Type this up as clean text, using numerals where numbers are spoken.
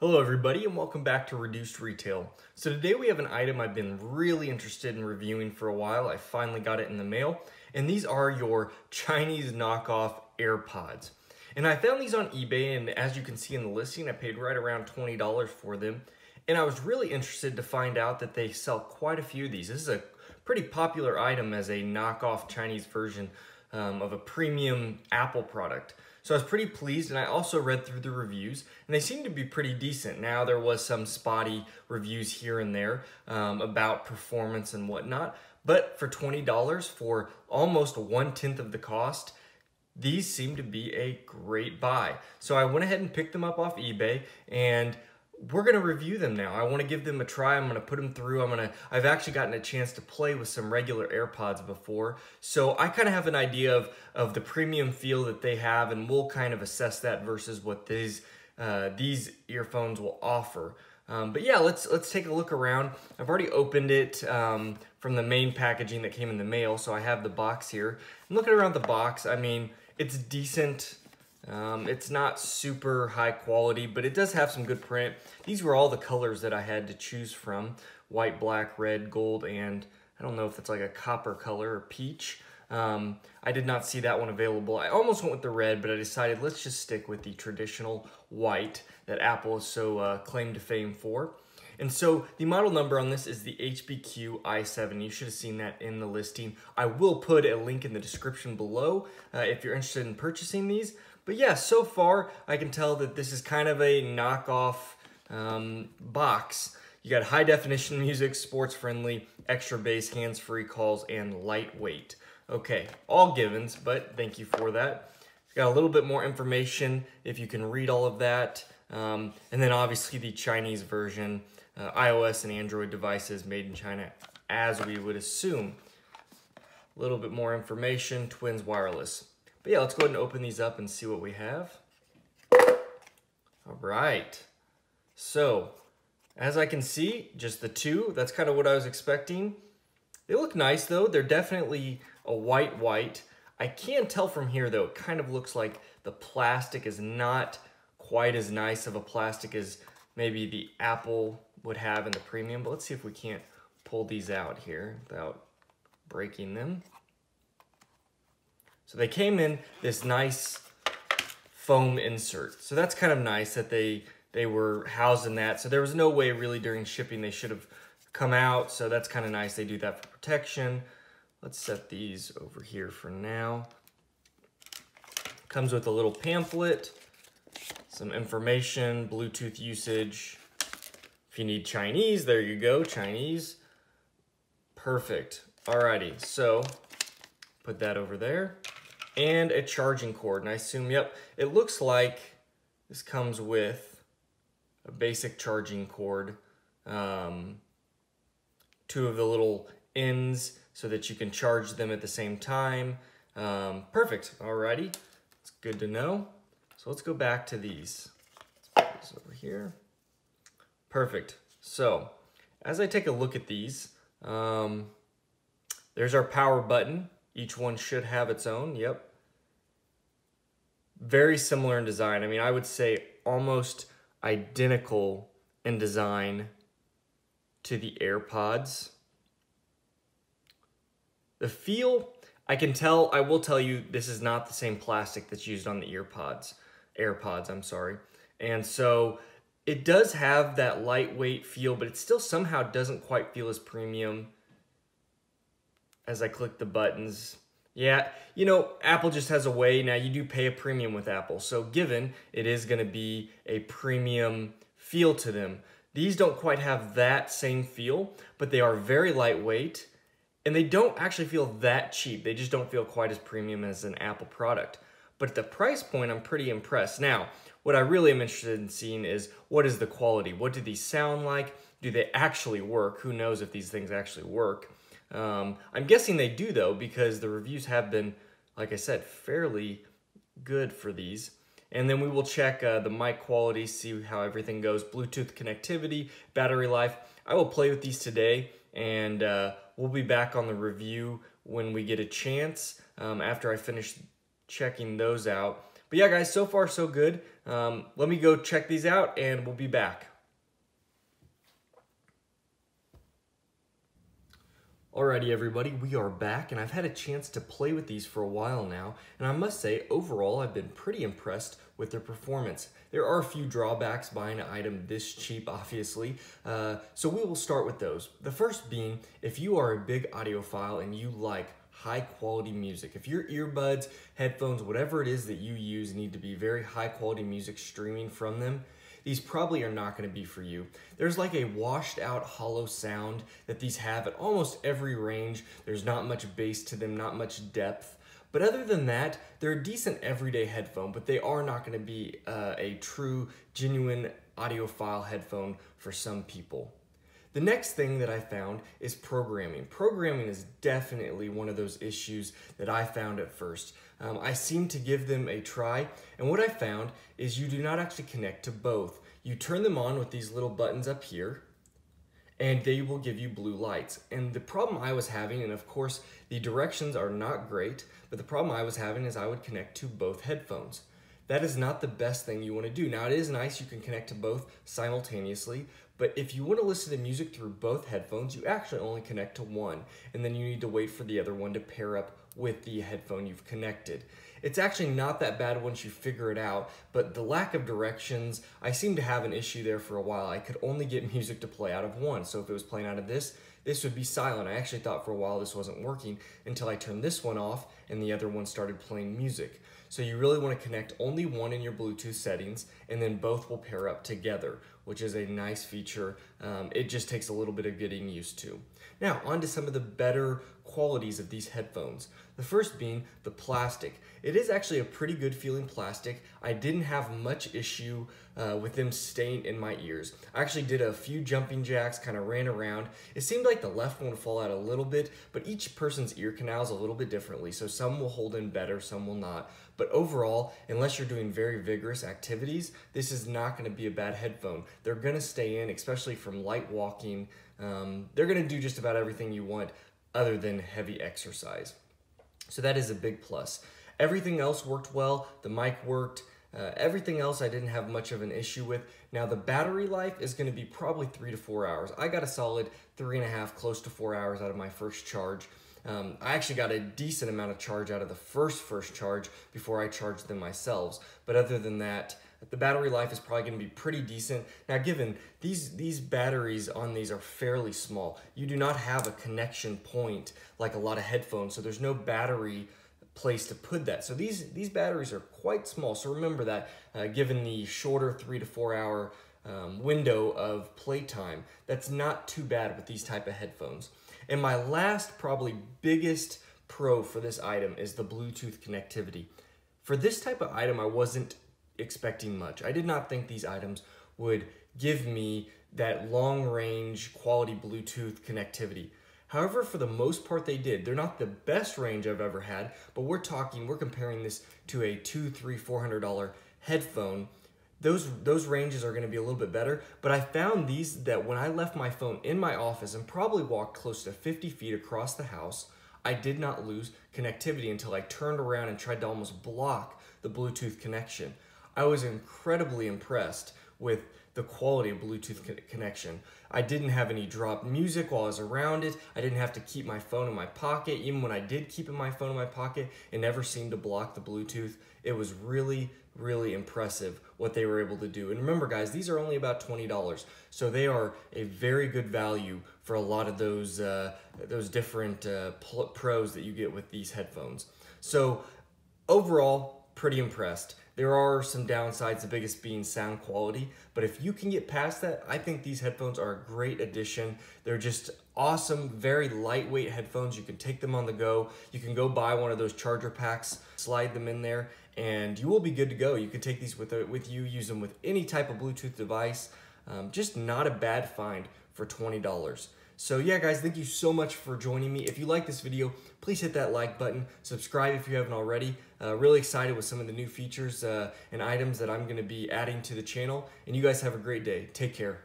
Hello everybody and welcome back to Reduced Retail. So today we have an item I've been really interested in reviewing for a while. I finally got it in the mail, and these are your Chinese knockoff AirPods. And I found these on eBay, and as you can see in the listing, I paid right around $20 for them. And I was really interested to find out that they sell quite a few of these. This is a pretty popular item as a knockoff Chinese version of a premium Apple product. So I was pretty pleased, and I also read through the reviews, and they seem to be pretty decent. Now, there was some spotty reviews here and there about performance and whatnot, but for $20 for almost 1/10 of the cost, these seem to be a great buy. So I went ahead and picked them up off eBay, and we're gonna review them now. I wanna give them a try. I'm gonna put them through. I've actually gotten a chance to play with some regular AirPods before. So I kind of have an idea of the premium feel that they have, and we'll kind of assess that versus what these earphones will offer. But yeah, let's take a look around. I've already opened it from the main packaging that came in the mail, so I have the box here. And looking around the box, I mean, it's decent. It's not super high quality, but it does have some good print. These were all the colors that I had to choose from: white, black, red, gold, and I don't know if it's like a copper color or peach. I did not see that one available. I almost went with the red, but I decided let's just stick with the traditional white that Apple is so claimed to fame for. And so the model number on this is the HBQ i7. You should have seen that in the listing. I will put a link in the description below if you're interested in purchasing these. But yeah, so far I can tell that this is kind of a knockoff box. You got high definition music, sports friendly, extra bass, hands-free calls, and lightweight. Okay, all givens, but thank you for that. Got a little bit more information if you can read all of that. And then obviously the Chinese version, iOS and Android devices made in China, as we would assume. A little bit more information, twins wireless. But yeah, let's go ahead and open these up and see what we have. All right. So, as I can see, just the two. That's kind of what I was expecting. They look nice though. They're definitely a white. I can tell from here though, it kind of looks like the plastic is not quite as nice of a plastic as maybe the Apple would have in the premium. But let's see if we can't pull these out here without breaking them. So they came in this nice foam insert. So that's kind of nice that they were housed in that. So there was no way really during shipping they should have come out. So that's kind of nice. They do that for protection. Let's set these over here for now. Comes with a little pamphlet, some information, Bluetooth usage. If you need Chinese, there you go, Chinese. Perfect. Alrighty, so put that over there. And a charging cord, and I assume, yep, it looks like this comes with a basic charging cord, two of the little ends so that you can charge them at the same time. Perfect, alrighty, it's good to know. So let's go back to these. Let's put this over here. Perfect, so as I take a look at these, there's our power button. Each one should have its own, yep. Very similar in design. I mean, I would say almost identical in design to the AirPods. The feel, I can tell, I will tell you, this is not the same plastic that's used on the AirPods, I'm sorry. And so it does have that lightweight feel, but it still somehow doesn't quite feel as premium as I click the buttons. Yeah, you know, Apple just has a way. Now, you do pay a premium with Apple, so given it is going to be a premium feel to them. These don't quite have that same feel, but they are very lightweight, and they don't actually feel that cheap. They just don't feel quite as premium as an Apple product. But at the price point, I'm pretty impressed. Now, what I really am interested in seeing is, what is the quality? What do these sound like? Do they actually work? Who knows if these things actually work? I'm guessing they do though, because the reviews have been, like I said, fairly good for these. And then we will check the mic quality, see how everything goes, Bluetooth connectivity, battery life. I will play with these today, and we'll be back on the review when we get a chance after I finish checking those out. But But yeah, guys, so far so good. Let me go check these out and we'll be back. Alrighty everybody, we are back and I've had a chance to play with these for a while now, and I must say overall I've been pretty impressed with their performance. There are a few drawbacks buying an item this cheap, obviously, so we will start with those. The first being, if you are a big audiophile and you like high quality music, if your earbuds, headphones, whatever it is that you use need to be very high quality music streaming from them, these probably are not going to be for you. There's like a washed out hollow sound that these have at almost every range. There's not much bass to them, not much depth. But other than that, they're a decent everyday headphone, but they are not going to be a true, genuine audiophile headphone for some people. The next thing that I found is programming. Programming is definitely one of those issues that I found at first. I seemed to give them a try, and what I found is you do not actually connect to both. You turn them on with these little buttons up here, and they will give you blue lights. And the problem I was having, and of course the directions are not great, but the problem I was having is I would connect to both headphones. That is not the best thing you want to do. Now, it is nice you can connect to both simultaneously, but if you want to listen to music through both headphones, you actually only connect to one, and then you need to wait for the other one to pair up with the headphone you've connected. It's actually not that bad once you figure it out, but the lack of directions, I seem to have an issue there for a while. I could only get music to play out of one, so if it was playing out of this would be silent. I actually thought for a while this wasn't working until I turned this one off and the other one started playing music. So you really want to connect only one in your Bluetooth settings, and then both will pair up together, which is a nice feature. It just takes a little bit of getting used to. Now, on to some of the better qualities of these headphones. The first being the plastic. It is actually a pretty good feeling plastic. I didn't have much issue with them staying in my ears. I actually did a few jumping jacks, kind of ran around. It seemed like the left one would fall out a little bit, but each person's ear canal is a little bit differently, so some will hold in better, some will not. But overall, unless you're doing very vigorous activities, this is not going to be a bad headphone. They're going to stay in, especially from light walking. They're going to do just about everything you want other than heavy exercise. So that is a big plus. Everything else worked well. The mic worked. Everything else I didn't have much of an issue with. Now the battery life is going to be probably 3 to 4 hours. I got a solid 3.5, close to 4 hours out of my first charge. I actually got a decent amount of charge out of the first charge before I charged them myself. But other than that, the battery life is probably going to be pretty decent. Now, given these batteries on these are fairly small, you do not have a connection point like a lot of headphones, so there's no battery place to put that. So these batteries are quite small. So remember that given the shorter 3 to 4 hour window of playtime, that's not too bad with these type of headphones. And my last, probably biggest pro for this item is the Bluetooth connectivity. For this type of item, I wasn't expecting much. I did not think these items would give me that long-range quality Bluetooth connectivity. However, for the most part they did. They're not the best range I've ever had, but we're comparing this to a $200, $300, $400 headphone. Those ranges are going to be a little bit better, but I found these that when I left my phone in my office and probably walked close to 50 feet across the house, I did not lose connectivity until I turned around and tried to almost block the Bluetooth connection. I was incredibly impressed with the quality of Bluetooth connection. I didn't have any dropped music while I was around it. I didn't have to keep my phone in my pocket. Even when I did keep my phone in my pocket, it never seemed to block the Bluetooth. It was really, really impressive what they were able to do. And remember guys, these are only about $20, so they are a very good value for a lot of those different pros that you get with these headphones. So overall, pretty impressed. There are some downsides, the biggest being sound quality, but if you can get past that, I think these headphones are a great addition. They're just awesome, very lightweight headphones. You can take them on the go. You can go buy one of those charger packs, slide them in there, and you will be good to go. You can take these with you, use them with any type of Bluetooth device. Just not a bad find for $20. So yeah guys, thank you so much for joining me. If you like this video, please hit that like button, subscribe if you haven't already. Really excited with some of the new features and items that I'm going to be adding to the channel. And you guys have a great day. Take care.